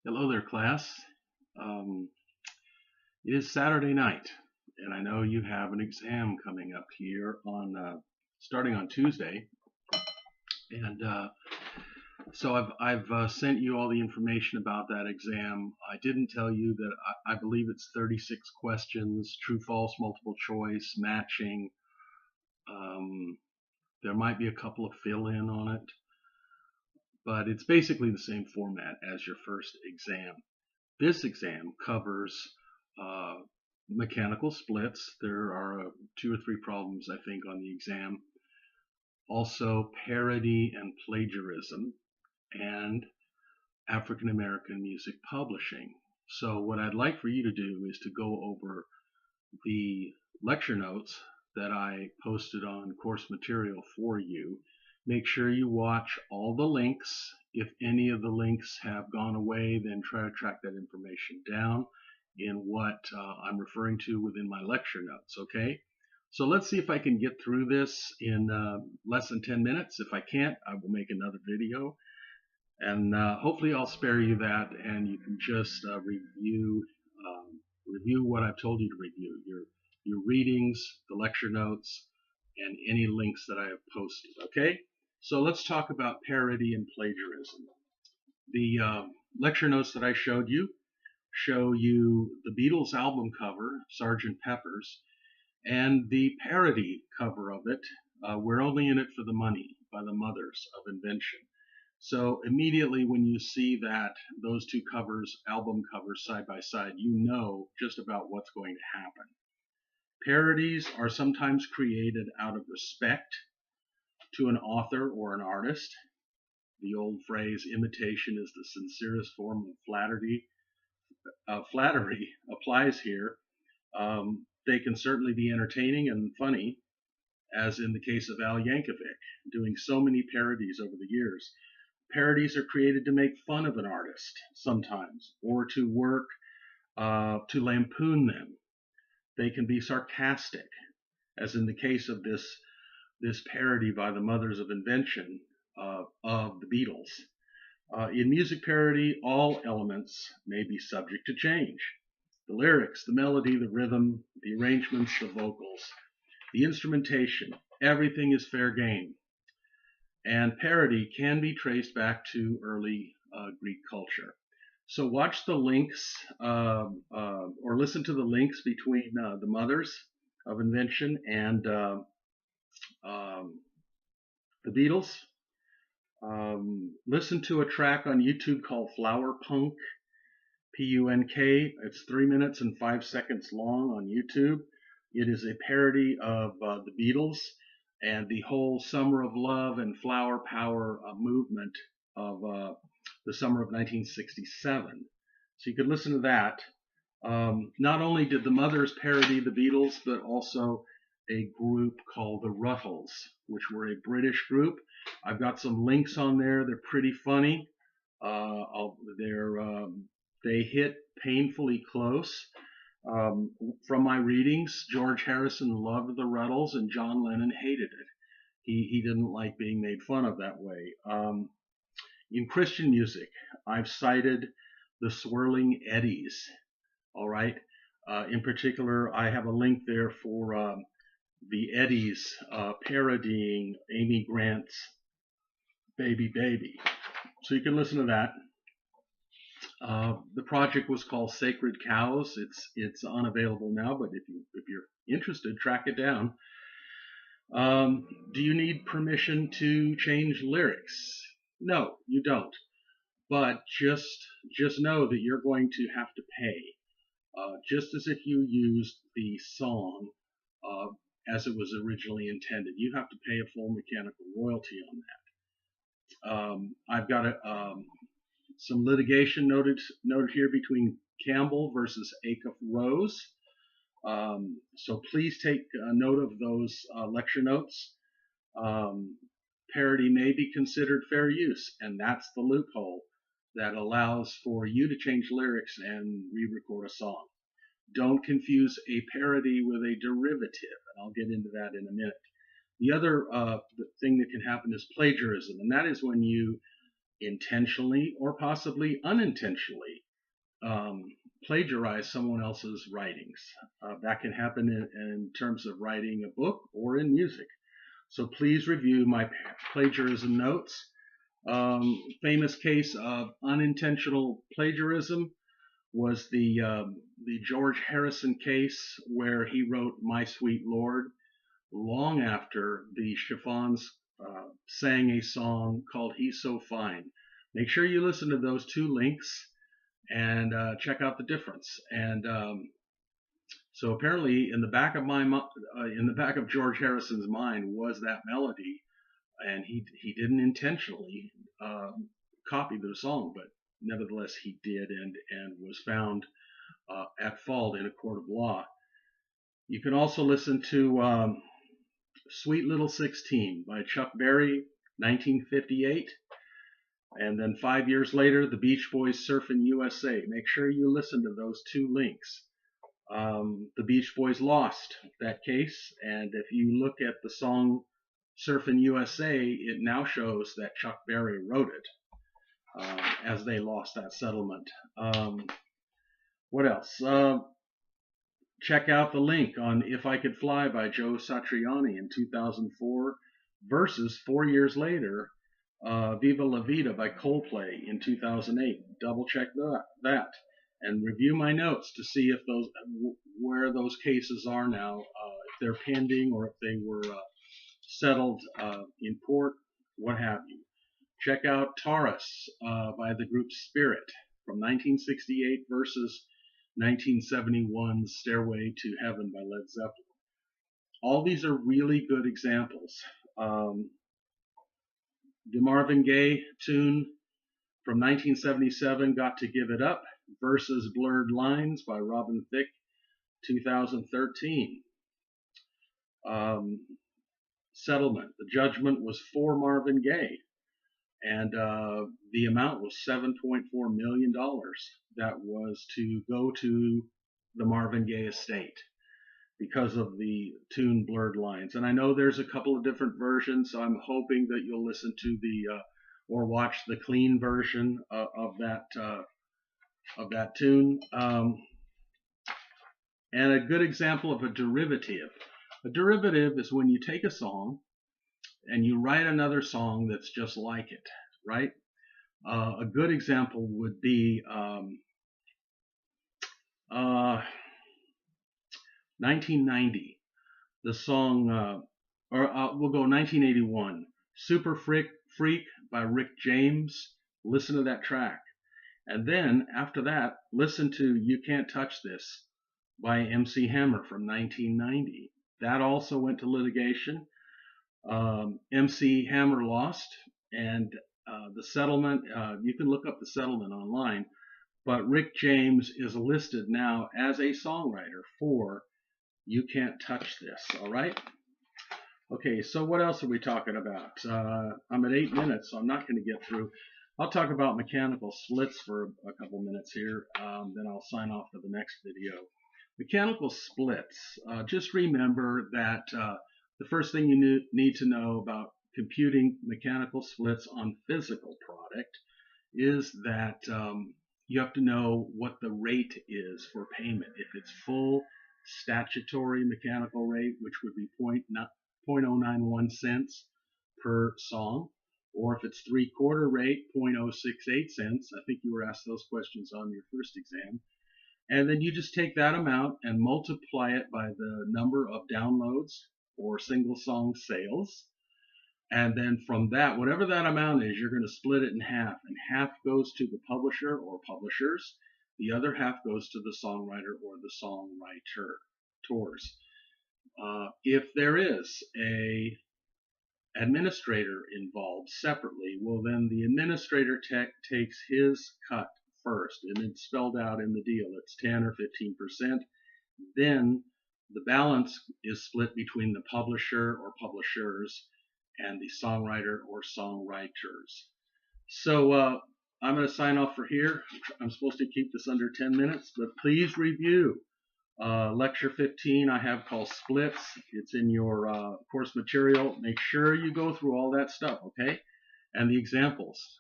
Hello there, class. Um, it is Saturday night, and I know you have an exam coming up here on starting on Tuesday. And so I've sent you all the information about that exam. I didn't tell you that I believe it's 36 questions, true, false, multiple choice, matching. Um, there might be a couple of fill in on it, but it's basically the same format as your first exam. This exam covers uh, mechanical splits. There are two or three problems, I think, on the exam. Also, parody and plagiarism, and African American music publishing. So, what I'd like for you to do is to go over the lecture notes that I posted on course material for you. Make sure you watch all the links. If any of the links have gone away, then try to track that information down in what I'm referring to within my lecture notes, okay? So let's see if I can get through this in less than 10 minutes. If I can't, I will make another video. And hopefully I'll spare you that and you can just review what I've told you to review. Your readings, the lecture notes, and any links that I have posted. Okay, so let's talk about parody and plagiarism. The lecture notes that I showed you show you the Beatles album cover, Sgt. Pepper's, and the parody cover of it, We're Only in It for the Money, by the Mothers of Invention. So immediately when you see that those two covers, album covers side by side, you know just about what's going to happen. Parodies are sometimes created out of respect to an author or an artist. The old phrase, imitation is the sincerest form of flattery applies here. They can certainly be entertaining and funny, as in the case of Al Yankovic, doing so many parodies over the years. Parodies are created to make fun of an artist sometimes, or to work to lampoon them. They can be sarcastic, as in the case of this parody by the Mothers of Invention of the Beatles. In music parody, all elements may be subject to change. The lyrics, the melody, the rhythm, the arrangements, the vocals, the instrumentation, everything is fair game. And parody can be traced back to early Greek culture. So watch the links or listen to the links between the Mothers of Invention and um, the Beatles. Listen to a track on YouTube called Flower Punk, Punk. It's 3 minutes and 5 seconds long on YouTube. It is a parody of the Beatles and the whole Summer of Love and Flower Power movement of the summer of 1967. So you could listen to that. Not only did the Mothers parody the Beatles, but also a group called the Ruttles, which were a British group. I've got some links on there. They're pretty funny. They hit painfully close. From my readings, George Harrison loved the Ruttles and John Lennon hated it. He didn't like being made fun of that way. In Christian music, I've cited the Swirling Eddies. All right. In particular, I have a link there for the Eddies parodying Amy Grant's Baby Baby. So you can listen to that. The project was called Sacred Cows. It's unavailable now, but if you're interested, track it down. Do you need permission to change lyrics? No, you don't. But just know that you're going to have to pay, just as if you used the song as it was originally intended. You have to pay a full mechanical royalty on that. I've got some litigation noted here between Campbell versus Acuff Rose. So please take note of those lecture notes. Parody may be considered fair use, and that's the loophole that allows for you to change lyrics and re-record a song. Don't confuse a parody with a derivative, and I'll get into that in a minute. The other thing that can happen is plagiarism, and that is when you intentionally or possibly unintentionally plagiarize someone else's writings. That can happen in terms of writing a book or in music. So please review my plagiarism notes. Famous case of unintentional plagiarism was the George Harrison case, where he wrote "My Sweet Lord" long after the Chiffons sang a song called "He's So Fine." Make sure you listen to those two links and check out the difference. And so apparently, in the back of George Harrison's mind was that melody, and he didn't intentionally copy the song, but nevertheless he did, and was found at fault in a court of law. You can also listen to "Sweet Little 16" by Chuck Berry, 1958. And then 5 years later, the Beach Boys' "Surfin' USA." Make sure you listen to those two links. The Beach Boys lost that case, and if you look at the song "Surfin' USA," it now shows that Chuck Berry wrote it, as they lost that settlement. What else? Check out the link on "If I Could Fly" by Joe Satriani in 2004 versus 4 years later, "Viva La Vida" by Coldplay in 2008. Double check that and review my notes to see if where those cases are now, if they're pending or if they were settled in court, what have you. Check out "Taurus" by the group Spirit from 1968 versus 1971's "Stairway to Heaven" by Led Zeppelin. All these are really good examples. The Marvin Gaye tune from 1977, "Got to Give It Up" versus "Blurred Lines" by Robin Thicke, 2013. Settlement. The judgment was for Marvin Gaye, and the amount was $7.4 million that was to go to the Marvin Gaye estate because of the tune "Blurred Lines." And I know there's a couple of different versions, so I'm hoping that you'll listen to or watch the clean version of that tune. And a good example of a derivative. A derivative is when you take a song and you write another song that's just like it, right? A good example would be 1990. The song, we'll go 1981. "Super Freak" by Rick James. Listen to that track. And then after that, listen to "You Can't Touch This" by MC Hammer from 1990. That also went to litigation. MC Hammer lost, and the settlement, you can look up the settlement online, but Rick James is listed now as a songwriter for "You Can't Touch This." All right? Okay, so what else are we talking about? I'm at 8 minutes, so I'm not going to get through. I'll talk about mechanical splits for a couple minutes here, then I'll sign off for the next video. Mechanical splits. Just remember that the first thing you need to know about computing mechanical splits on physical product is that you have to know what the rate is for payment. If it's full statutory mechanical rate, which would be 0.091 cents per song, or if it's three-quarter rate, 0.068 cents. I think you were asked those questions on your first exam. And then you just take that amount and multiply it by the number of downloads or single song sales. And then from that, whatever that amount is, you're going to split it in half. And half goes to the publisher or publishers. The other half goes to the songwriter or the songwriters. If there is a administrator involved separately, well, then the administrator takes his cut first, and it's spelled out in the deal. It's 10 or 15%. Then the balance is split between the publisher or publishers and the songwriter or songwriters. So I'm going to sign off for here. I'm supposed to keep this under 10 minutes, but please review lecture 15 I have called Splits. It's in your course material. Make sure you go through all that stuff, okay? And the examples.